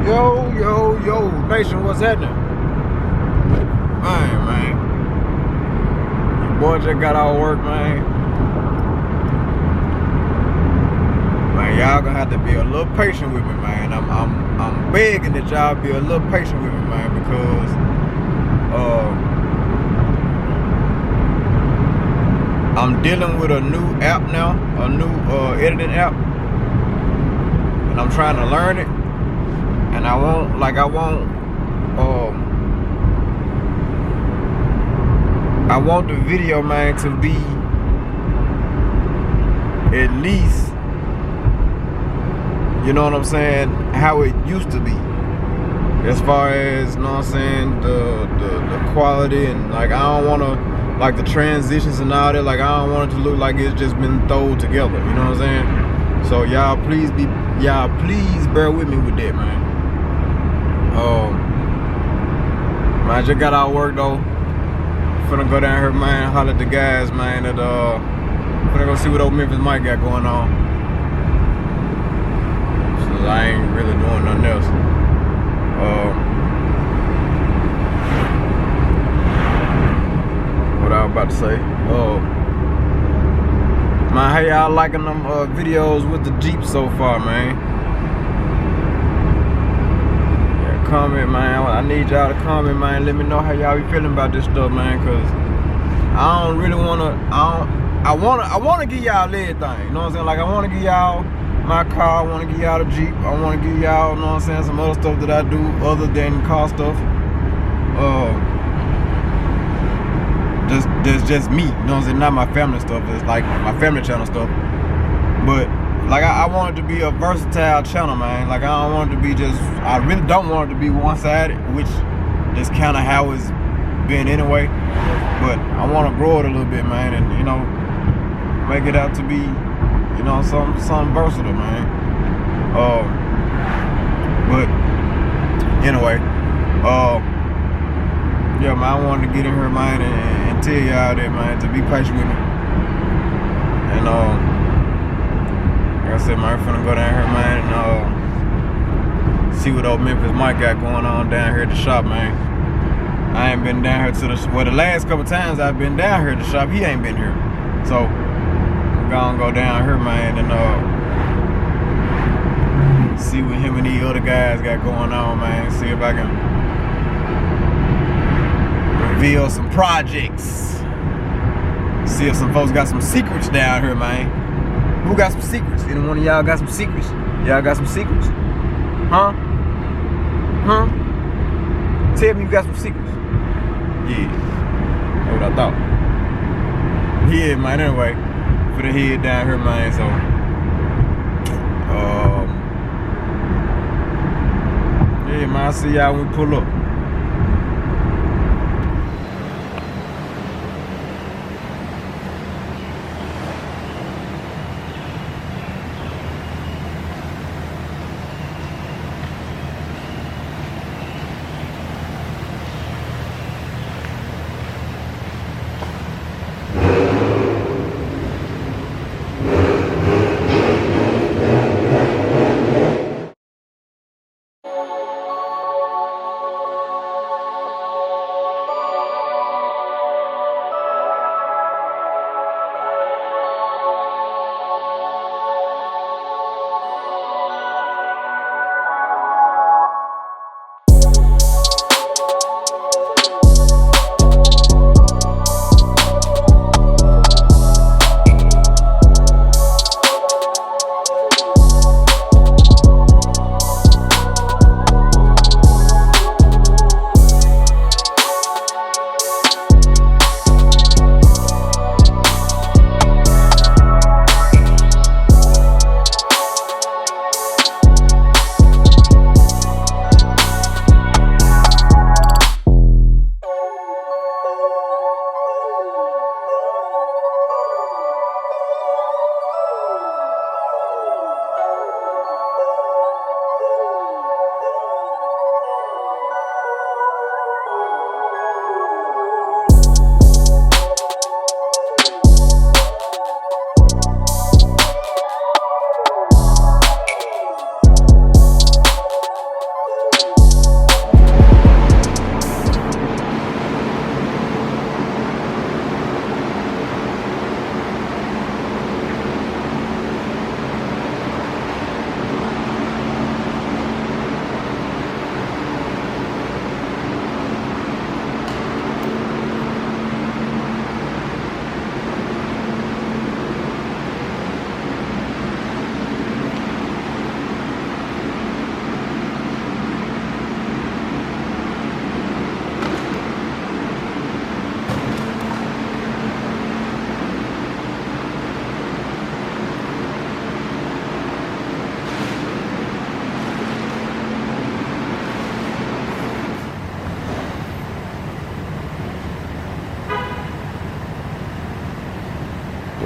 Yo, nation, what's happening? Man. Your boy just got out of work, man. Man, y'all gonna have to be a little patient with me, man. I'm begging that y'all be a little patient with me, man, because I'm dealing with a new app now, a new editing app, and I'm trying to learn it. And I want the video, man, to be at least, you know what I'm saying, how it used to be. As far as, you know what I'm saying, the quality, and like I don't wanna, like the transitions and all that, like I don't want it to look like it's just been thrown together, you know what I'm saying? So y'all please bear with me with that, man. I just got out of work though. Finna go down here, man, holler at the guys, man, that finna go see what old Memphis Mike got going on. Since I ain't really doing nothing else. What I was about to say. Man, how y'all liking them videos with the Jeep so far, man? Comment, man. I need y'all to comment, man. Let me know how y'all be feeling about this stuff, man, cause I don't really wanna. I wanna give y'all everything. You know what I'm saying? Like I wanna give y'all my car. I wanna give y'all the Jeep. I wanna give y'all, you know what I'm saying, some other stuff that I do other than car stuff. Just me. You know what I'm saying? Not my family stuff. It's like my family channel stuff. But like I want it to be a versatile channel, man. Like I don't want it to be just, I really don't want it to be one-sided, which is kind of how it's been anyway. But I want to grow it a little bit, man, and you know, make it out to be, you know, something versatile, man. But anyway, yeah, man, I wanted to get in here, man, and tell y'all that, man, to be patient with me. And like I said, man, I'm finna go down here, man, and see what old Memphis Mike got going on down here at the shop, man. I ain't been down here to the, well, the last couple times I've been down here at the shop, he ain't been here. So I'm gonna go down here, man, and see what him and these other guys got going on, man. See if I can reveal some projects. See if some folks got some secrets down here, man. Who got some secrets? Any one of y'all got some secrets? Y'all got some secrets? Huh? Tell me you got some secrets. Yeah. That's what I thought. Yeah, man, anyway. Put a head down here, man, so. Yeah, man, I'll see y'all when we pull up.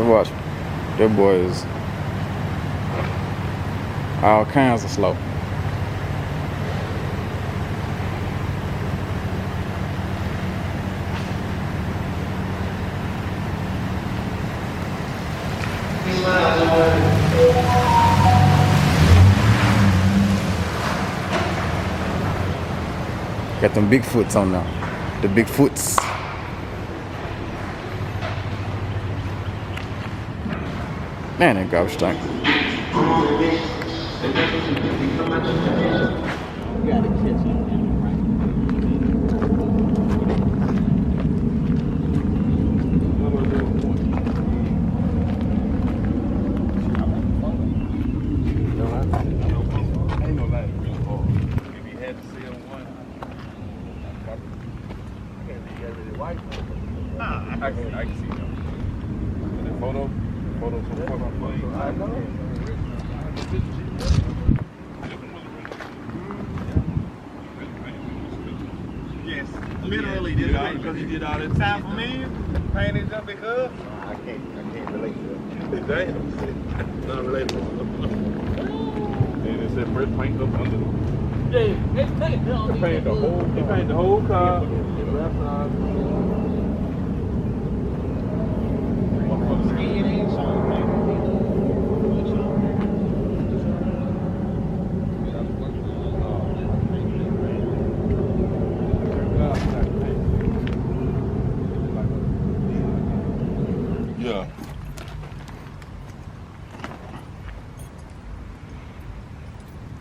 Watch. That boy is all kinds of slow. Got them big foots on now. The big foots. Man, that garbage stink. I can see them. The photos yes, literally this way because he did all this time for me. Painted up because I can't relate to it. Damn, not relatable. And it said first paint up under. Yeah, he painted the whole car. Yeah.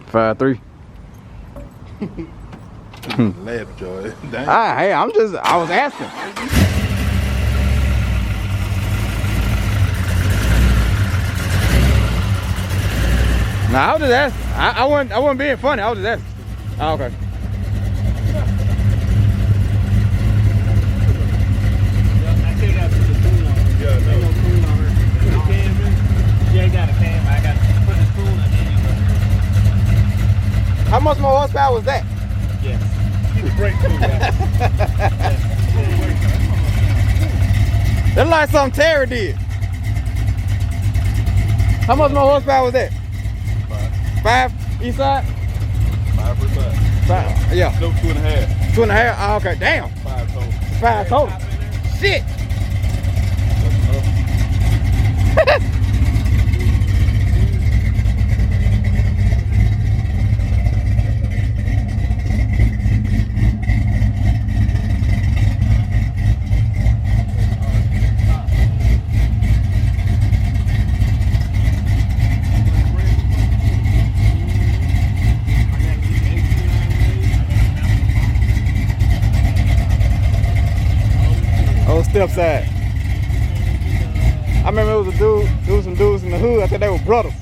Five, 3. Laugh, Joy. Hey, I was asking. Nah, I was just asking. I wasn't being funny. I was just asking. Oh, okay. How much more horsepower was that? Yes. Brake too, yeah. That's like something Terry did. How much more horsepower was that? 5 east side? 5 per side. 5, yeah. No, 2.5. 2.5? Oh, okay, damn. 5 total. 5 total. Shit. Step side. I remember it was some dudes in the hood. I think they were brothers.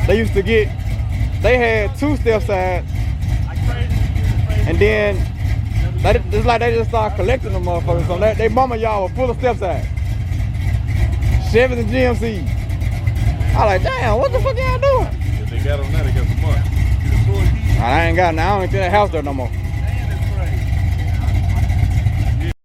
They used to they had 2 step sides, and then it's like they just started collecting them motherfuckers. So they mama y'all were full of step sides. Chevys and GMCs. I like, damn, what the fuck y'all doing? If they got on that, they got some money. I ain't got it now. I don't even think that house there no more.